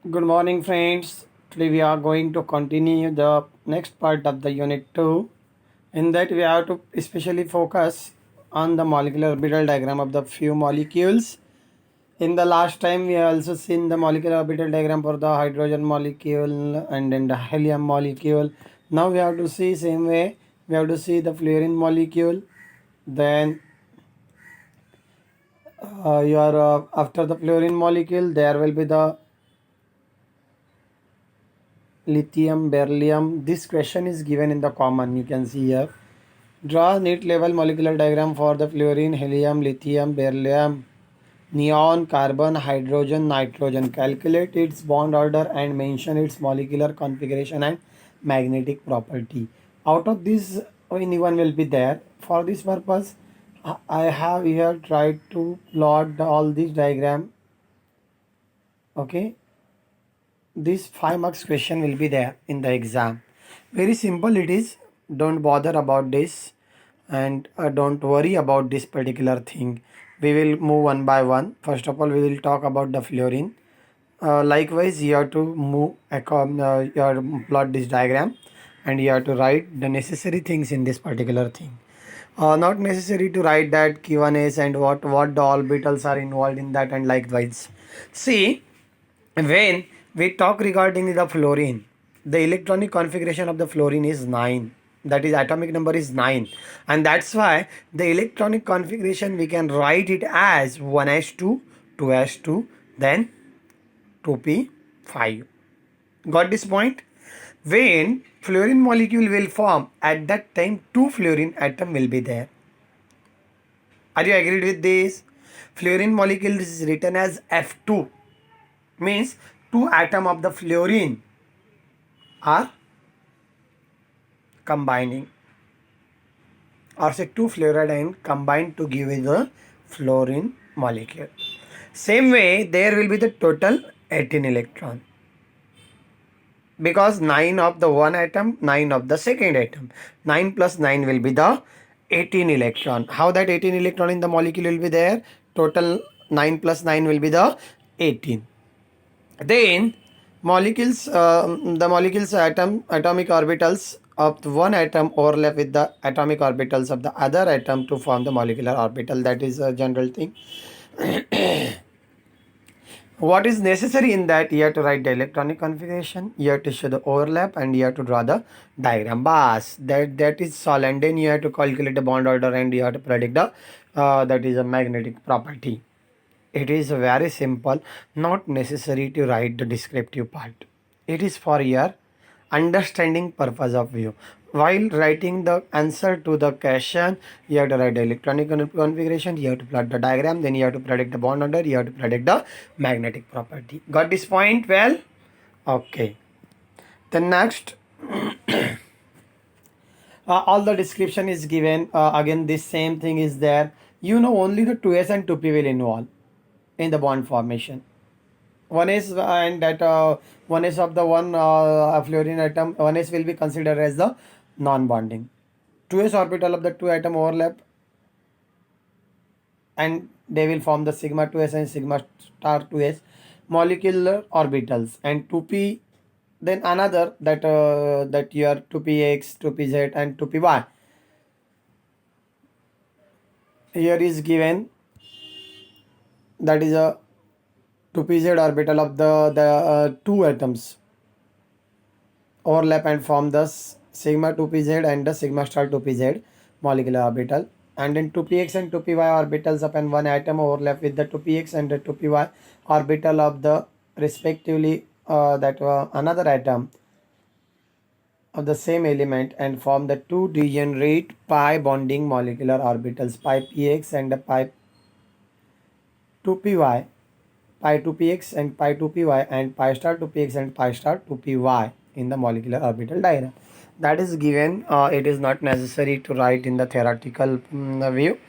Good morning, friends. Today we are going to continue the next part of the unit 2. In that, we have to especially focus on the molecular orbital diagram of the few molecules. In the last time, we also seen the molecular orbital diagram for the hydrogen molecule and then the helium molecule. Now we have to see same way. We have to see the fluorine molecule. Then after the fluorine molecule, there will be the lithium, beryllium. This question is given in the common. You can see here. Draw neat level molecular diagram for the fluorine, helium, lithium, beryllium, neon, carbon, hydrogen, nitrogen. Calculate its bond order and mention its molecular configuration and magnetic property. Out of this, anyone will be there. For this purpose, I have here tried to plot all these diagram. Okay, this 5 marks question will be there in the exam. Very simple it is. Don't bother about this and don't worry about this particular thing. We will move one by one. First of all, we will talk about the fluorine. Likewise, you have to you have to plot this diagram and you have to write the necessary things in this particular thing. Not necessary to write that Q1s and what the orbitals are involved in that and likewise. See, when we talk regarding the fluorine, the electronic configuration of the fluorine is 9. That is atomic number is 9. And that's why the electronic configuration we can write it as 1s2, 2s2, then 2p5. Got this point? When fluorine molecule will form, at that time 2 fluorine atom will be there. Are you agreed with this? Fluorine molecule is written as F2. Means 2 atom of the fluorine are combining, or say 2 fluoride combined to give you the fluorine molecule. Same way there will be the total 18 electron, because 9 of the one atom, 9 of the second atom. 9 plus 9 will be the 18 electron. How that 18 electron in the molecule will be there? Total 9 plus 9 will be the 18. Then the molecules atomic orbitals of one atom overlap with the atomic orbitals of the other atom to form the molecular orbital. That is a general thing. What is necessary in that? You have to write the electronic configuration, you have to show the overlap, and you have to draw the diagram. Bas, that is all. And then you have to calculate the bond order and you have to predict the that is a magnetic property. It is very simple, not necessary to write the descriptive part. It is for your understanding purpose of you. While writing the answer to the question, you have to write the electronic configuration, you have to plot the diagram, then you have to predict the bond order, you have to predict the magnetic property. Got this point well? Okay. Then next, all the description is given. Again, this same thing is there. You know only the 2s and 2p will involve in the bond formation. One is and that one is of the one fluorine atom, one is will be considered as the non-bonding. 2s orbital of the 2 atom overlap and they will form the sigma 2s and sigma star 2s molecular orbitals, and 2p then another that you are 2px, 2pz and 2py. Here is given that is a 2pz orbital of the 2 atoms overlap and form the sigma 2pz and the sigma star 2pz molecular orbital, and then 2px and 2py orbitals upon one atom overlap with the 2px and the 2py orbital of the respectively another atom of the same element and form the 2 degenerate pi bonding molecular orbitals, pi px and the pi 2py, pi 2px and pi 2py, and pi star 2px and pi star 2py in the molecular orbital diagram. That is given. It is not necessary to write in the theoretical view.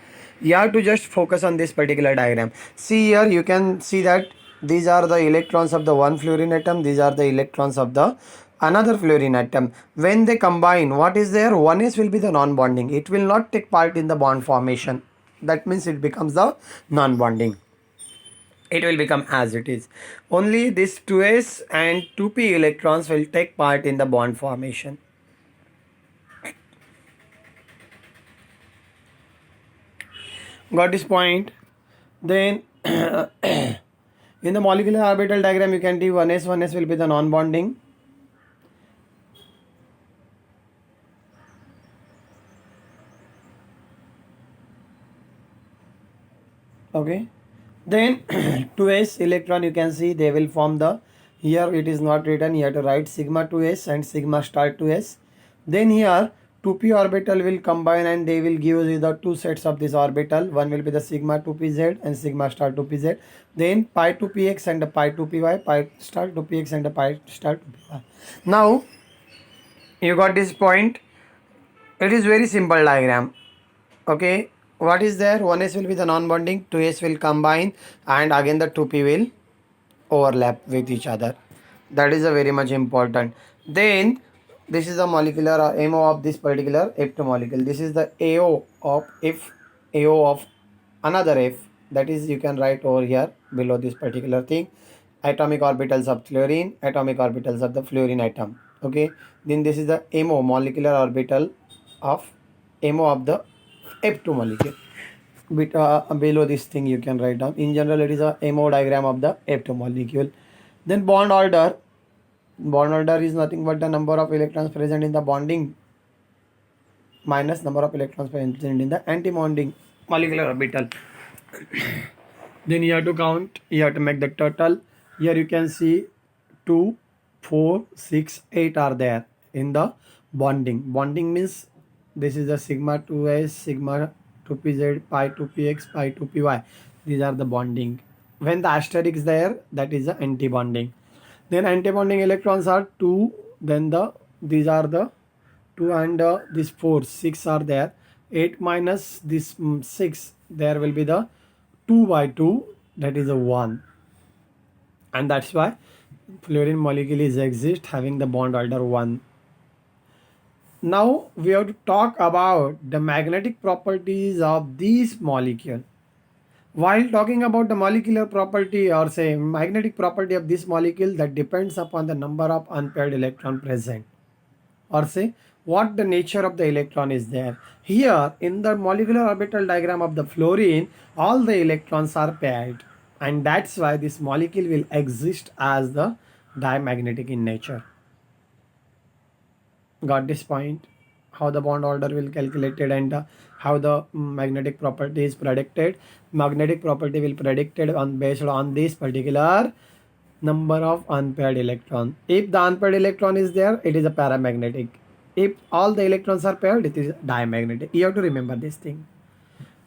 You have to just focus on this particular diagram. See here, you can see that these are the electrons of the one fluorine atom, these are the electrons of the another fluorine atom. When they combine, what is there? 1s will be the non-bonding. It will not take part in the bond formation. That means it becomes the non-bonding. it will become as it is. Only this 2s and 2p electrons will take part in the bond formation. Got this point? Then in the molecular orbital diagram you can see 1s will be the non-bonding. Okay, then 2s electron, you can see they will form the, here it is not written, here to write sigma 2s and sigma star 2s. Then here 2p orbital will combine and they will give you the two sets of this orbital. One will be the sigma 2pz and sigma star 2pz. Then pi 2px and the pi 2py, pi star 2px and the pi star 2py. Now you got this point. It is very simple diagram. Okay, what is there? 1s will be the non-bonding, 2s will combine, and again the 2p will overlap with each other. That is a very much important. Then this is the molecular MO of this particular F2 molecule. This is the AO of if AO of another F, that is you can write over here below this particular thing. Atomic orbitals of fluorine, atomic orbitals of the fluorine atom. Okay, then this is the MO, molecular orbital of MO of the F2 molecule. Below this thing you can write down. In general it is a MO diagram of the F2 molecule. Then bond order. Bond order is nothing but the number of electrons present in the bonding minus number of electrons present in the anti-bonding molecular orbital. Then you have to count, you have to make the total. Here you can see 2, 4, 6, 8 are there in the bonding. Bonding means this is the sigma 2s, sigma 2pz, pi 2px, pi 2py. These are the bonding. When the asterisk is there, that is the anti-bonding. Then anti-bonding electrons are 2, then these are the 2 and this 4, 6 are there. 8 minus this 6, there will be the 2 by 2, that is a 1. And that's why fluorine molecule is exist having the bond order 1. Now we have to talk about the magnetic properties of this molecule. While talking about the molecular property or say magnetic property of this molecule, that depends upon the number of unpaired electron present, or say what the nature of the electron is there. Here in the molecular orbital diagram of the fluorine, all the electrons are paired, and that's why this molecule will exist as the diamagnetic in nature. Got this point? How the bond order will calculated and how the magnetic property is predicted. Magnetic property will predicted on based on this particular number of unpaired electron. If the unpaired electron is there, it is a paramagnetic. If all the electrons are paired, it is diamagnetic. You have to remember this thing.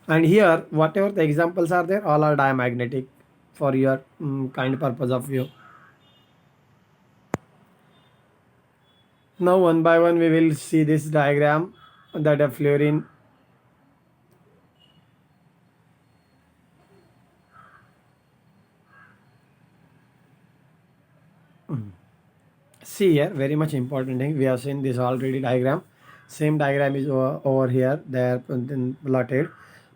And here whatever the examples are there, all are diamagnetic for your kind purpose of view. Now one by one we will see this diagram that a fluorine see here, very much important thing. We have seen this already diagram. Same diagram is over here. They are plotted.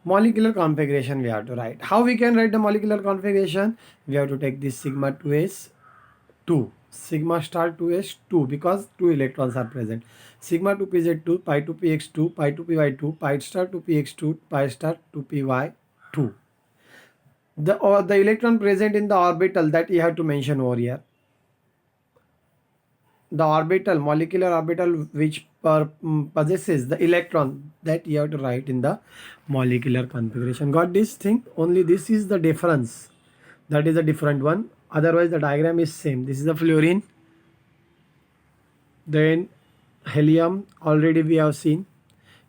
Molecular configuration we have to write. How we can write the molecular configuration? We have to take this sigma 2s 2, sigma star 2s 2, because 2 electrons are present. Sigma 2pz 2, pi 2px 2, pi 2py 2, pi star 2px 2, pi star 2py 2. The electron present in the orbital, that you have to mention over here. The orbital, molecular orbital which possesses the electron, that you have to write in the molecular configuration. Got this thing? Only this is the difference. That is a different one. Otherwise the diagram is same. This is the fluorine. Then helium, already we have seen.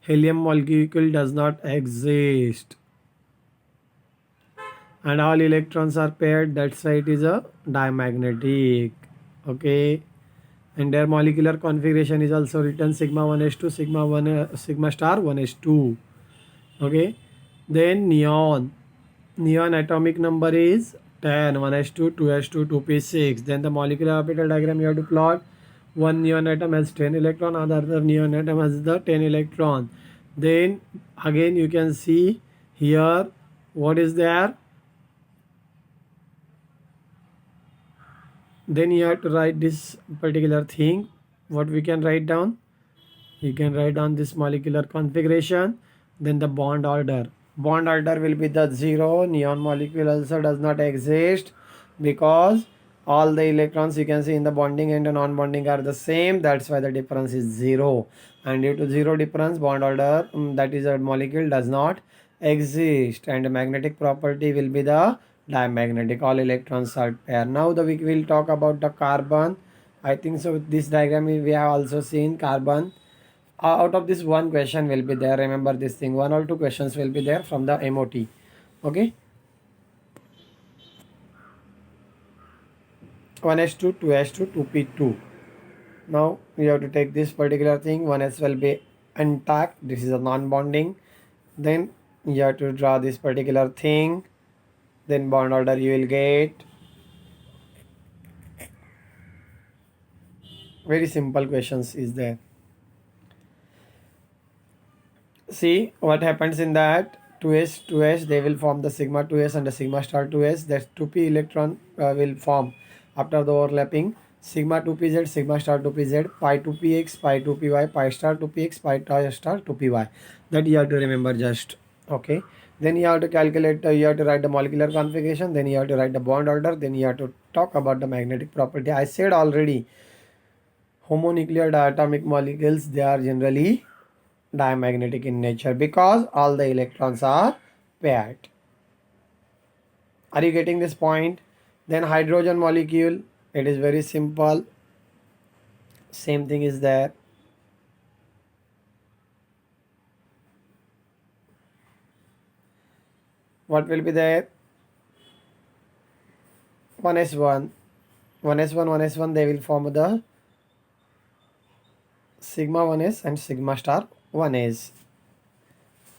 Helium molecule does not exist. And all electrons are paired. That's why it is a diamagnetic. Okay. And their molecular configuration is also written sigma 1s2, sigma 1 sigma star 1s2. Okay. Then neon atomic number is 10, 1s2, 2s2, 2p6. Then the molecular orbital diagram you have to plot. One neon atom has 10 electron, other neon atom has the 10 electron. Then again you can see here what is there. Then you have to write this particular thing. What we can write down? You can write down this molecular configuration, then the bond order. Bond order will be the 0. Neon molecule also does not exist because all the electrons you can see in the bonding and the non-bonding are the same. That's why the difference is 0. And due to 0 difference, bond order, that is a molecule, does not exist. And the magnetic property will be the diamagnetic. All electrons are pair. Now we will talk about the carbon. I think so. This diagram we have also seen carbon. Out of this, one question will be there. Remember this thing, one or two questions will be there from the MOT. Okay, 1s2 2s2 2p2. Now you have to take this particular thing. 1s will be intact, this is a non-bonding. Then you have to draw this particular thing, then bond order you will get. Very simple questions is there. See what happens in that 2s they will form the sigma 2s and the sigma star 2s. That 2p electron will form after the overlapping sigma 2pz sigma star 2pz pi 2px pi 2py pi star 2px pi star 2py. That you have to remember just. Okay, then you have to calculate, you have to write the molecular configuration, then you have to write the bond order, then you have to talk about the magnetic property. I said already, homonuclear diatomic molecules, they are generally diamagnetic in nature because all the electrons are paired. Are you getting this point? Then hydrogen molecule, it is very simple. Same thing is there. What will be there? 1s1 1s1 they will form the sigma 1s and sigma star 1s.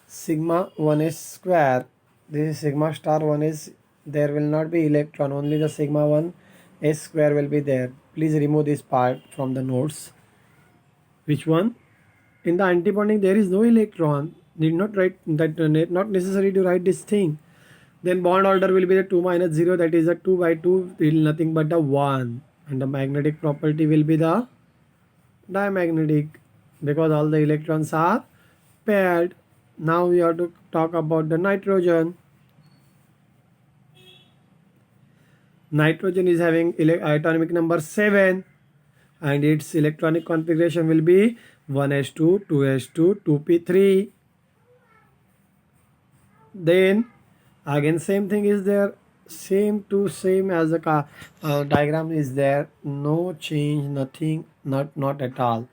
Sigma 1s square, this is sigma star 1s. There will not be electron, only the sigma 1 s square will be there. Please remove this part from the notes. Which one? In the antibonding there is no electron, need not write that, not necessary to write this thing. Then bond order will be the 2 minus 0, that is a 2 by 2 will nothing but the 1. And the magnetic property will be the diamagnetic because all the electrons are paired. Now we have to talk about the nitrogen. Nitrogen is having atomic number 7 and its electronic configuration will be 1s2 2s2 2p3. Then again same thing is there, same as the diagram is there, no change, nothing, not at all.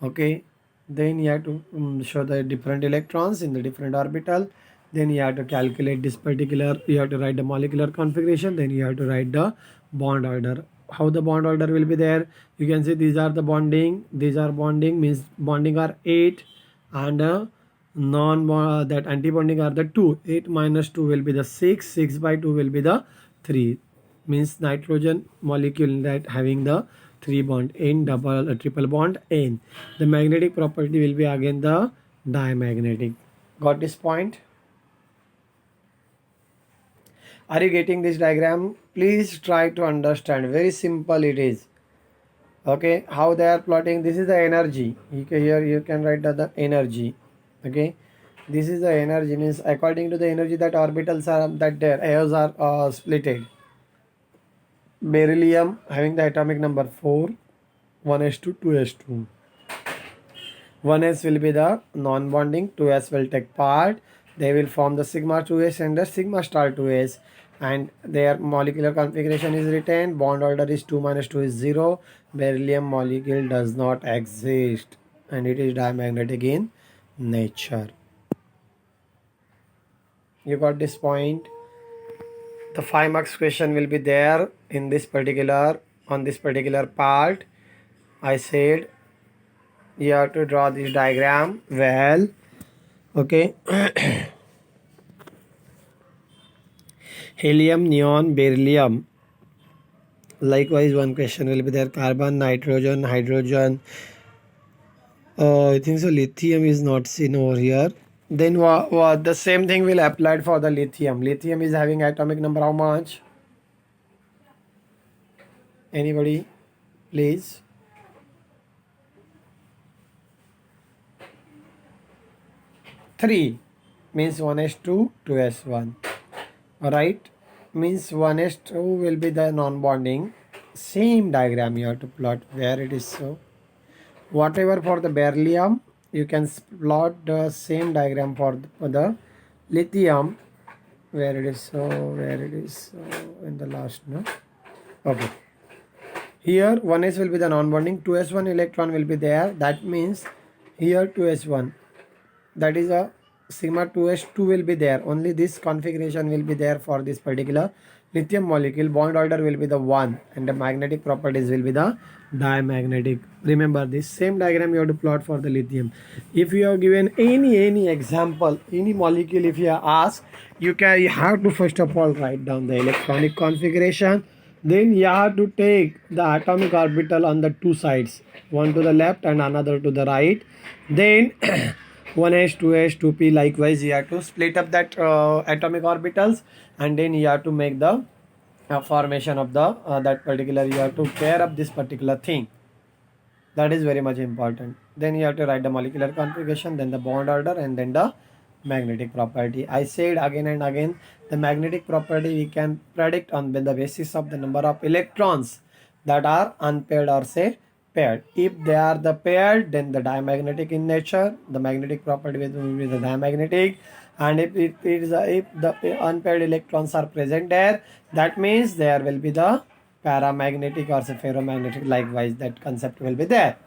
Okay, then you have to show the different electrons in the different orbital. Then you have to calculate this particular, you have to write the molecular configuration, then you have to write the bond order. How the bond order will be there? You can see these are the bonding, these are bonding, means bonding are 8 and that anti-bonding are the 2. 8 minus 2 will be the 6. 6 by 2 will be the 3. Means nitrogen molecule that having the 3 bond N double triple bond N. The magnetic property will be again the diamagnetic. Got this point? Are you getting this diagram? Please try to understand. Very simple it is. Okay, how they are plotting. This is the energy. Here you can write the energy. Okay, this is the energy, means according to the energy that orbitals are, that their airs are splitted. Beryllium having the atomic number 4, 1s2 2s2. 1s will be the non-bonding, 2s will take part, they will form the sigma 2s and the sigma star 2s, and their molecular configuration is written. Bond order is 2 minus 2 is 0. Beryllium molecule does not exist and it is diamagnetic in nature. You got this point? The 5 marks question will be there in this particular, on this particular part. I said you have to draw this diagram well. Okay. Helium, neon, beryllium. Likewise one question will be there. Carbon, nitrogen, hydrogen. I think so lithium is not seen over here. Then the same thing will apply for the lithium. Lithium is having atomic number how much? Anybody, please? Three means 1s2, 2s1. Alright, means 1s2 will be the non-bonding. Same diagram you have to plot where it is so. Whatever for the beryllium, you can plot the same diagram for the lithium, where it is so, where it is so in the last, no? Okay. Here 1s will be the non-bonding, 2s1 electron will be there. That means here 2s1. That is a sigma 2s2 will be there. Only this configuration will be there for this particular lithium molecule. Bond order will be the 1 and the magnetic properties will be the diamagnetic. Remember this same diagram you have to plot for the lithium. If you are given any example, any molecule, if you are asked, you have to first of all write down the electronic configuration. Then you have to take the atomic orbital on the two sides, one to the left and another to the right. Then 1s, 2s, 2p, likewise you have to split up that atomic orbitals, and then you have to make the formation of the that particular, you have to pair up this particular thing. That is very much important. Then you have to write the molecular configuration, then the bond order, and then the magnetic property. I said again and again, the magnetic property we can predict on the basis of the number of electrons that are unpaired or say paired. If they are the paired, then the diamagnetic in nature, the magnetic property will be the diamagnetic. And if if the unpaired electrons are present there, that means there will be the paramagnetic or say ferromagnetic. Likewise, that concept will be there.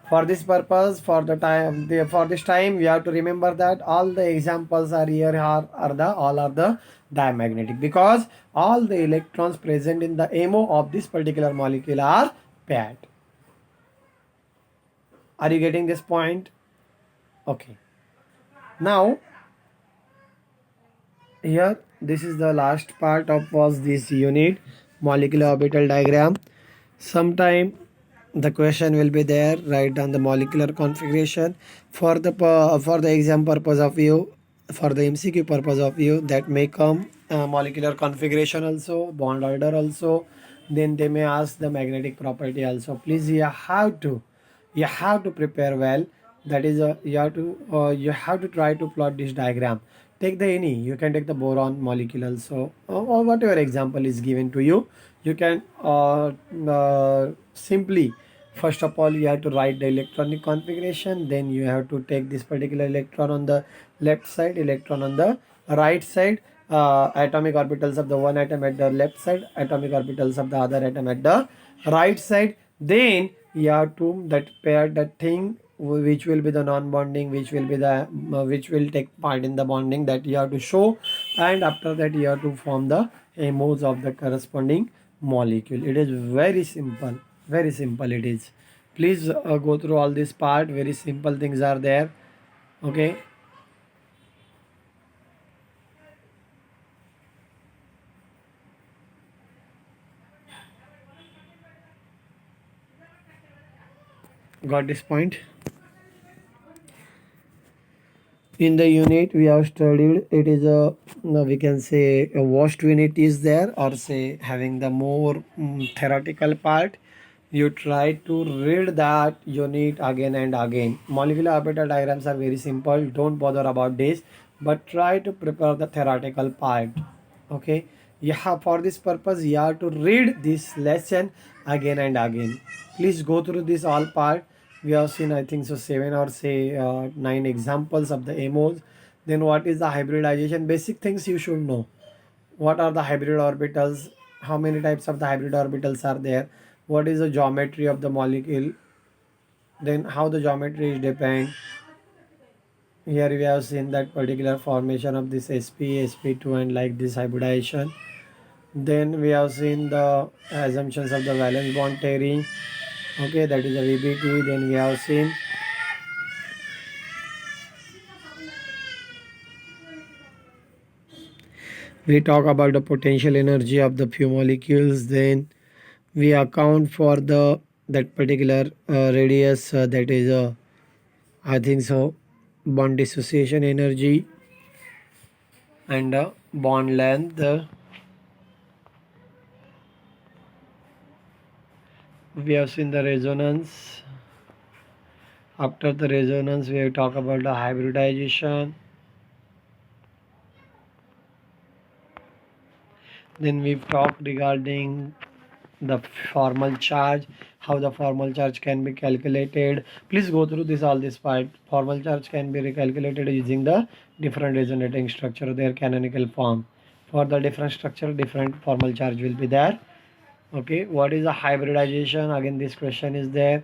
For this purpose, for this time, we have to remember that all the examples are here all are the diamagnetic, because all the electrons present in the MO of this particular molecule are paired. Are you getting this point? Okay. Now here this is the last part of was this unit, molecular orbital diagram. Sometime the question will be there, write down the molecular configuration for the exam purpose of you, for the MCQ purpose of you, that may come molecular configuration also, bond order also, then they may ask the magnetic property also. Please you have to prepare well. That is you have to try to plot this diagram. Take the any, you can take the boron molecule also, or whatever example is given to you. You can simply, first of all you have to write the electronic configuration, then you have to take this particular electron on the left side, electron on the right side, atomic orbitals of the one atom at the left side, atomic orbitals of the other atom at the right side. Then you have to that pair that thing which will be the non-bonding, which will be the which will take part in the bonding, that you have to show, and after that you have to form the MOs of the corresponding molecule. It is very simple, very simple it is. Please go through all this part, very simple things are there. Okay. Got this point? In the unit we have studied, it is a we can say a washed unit is there, or say having the more theoretical part. You try to read that unit again and again. Molecular orbital diagrams are very simple, don't bother about this, but try to prepare the theoretical part. Okay, for this purpose you have to read this lesson again and again. Please go through this all part. We have seen, I think so, 7 or say 9 examples of the MOs. Then what is the hybridization? Basic things you should know. What are the hybrid orbitals? How many types of the hybrid orbitals are there? What is the geometry of the molecule? Then how the geometry is depend. Here we have seen that particular formation of this sp2 and like this hybridization. Then we have seen the assumptions of the valence bond theory. Okay, that is a VBT. Then we have seen we talk about the potential energy of the few molecules. Then we account for the that particular radius, that is I think so, bond dissociation energy and bond length. We have seen the resonance. After the resonance, we have talked about the hybridization. Then we've talked regarding the formal charge, how the formal charge can be calculated. Please go through this all this part. Formal charge can be recalculated using the different resonating structure, their canonical form. For the different structure, different formal charge will be there. Okay, what is the hybridization? Again, this question is there.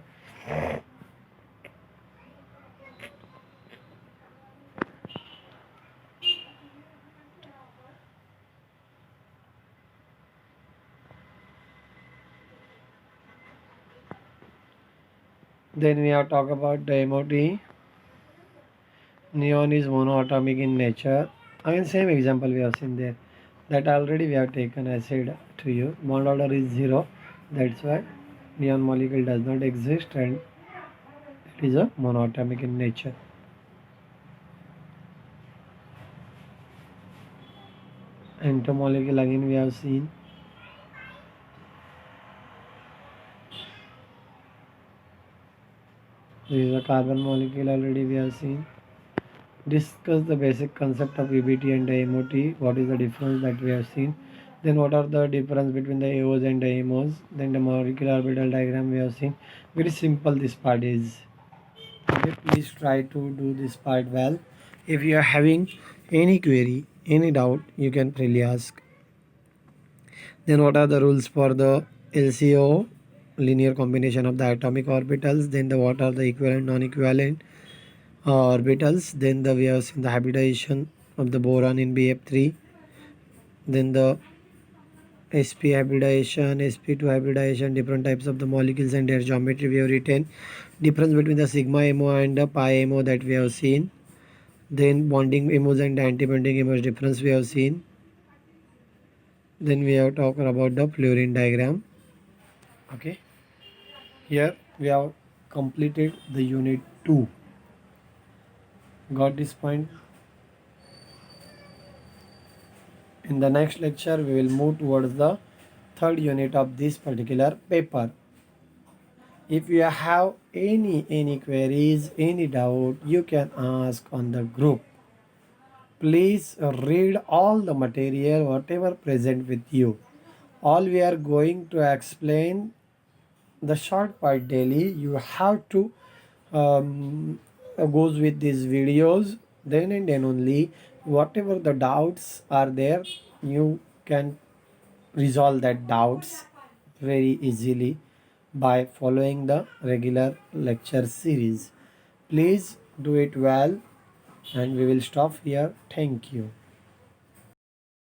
Then we have talked about the MOT. Neon is monoatomic in nature. Again, same example we have seen there. That already we have taken. I said to you, bond order is 0. That's why neon molecule does not exist and it is a monoatomic in nature. Entomolecule again we have seen. This is a carbon molecule already we have seen. Discuss the basic concept of EBT and MOT. What is the difference that we have seen? Then what are the difference between the AOs and the MOs? Then the molecular orbital diagram we have seen. Very simple this part is. Okay, please try to do this part well. If you are having any query, any doubt, you can freely ask. Then what are the rules for the LCO, linear combination of the atomic orbitals? Then what are the equivalent, non-equivalent orbitals? Then we have seen the hybridization of the boron in BF3. Then the sp hybridization, sp2 hybridization, different types of the molecules and their geometry we have written. Difference between the sigma MO and the pi MO that we have seen. Then bonding MOs and the anti-bonding MOs difference we have seen. Then we have talked about the fluorine diagram. Okay, here we have completed the unit 2. Got this point? In the next lecture we will move towards the third unit of this particular paper. If you have any queries, any doubt, you can ask on the group. Please read all the material whatever present with you. All we are going to explain the short part daily. You have to goes with these videos. Then and then only whatever the doubts are there, you can resolve that doubts very easily by following the regular lecture series. Please do it well and we will stop here. Thank you.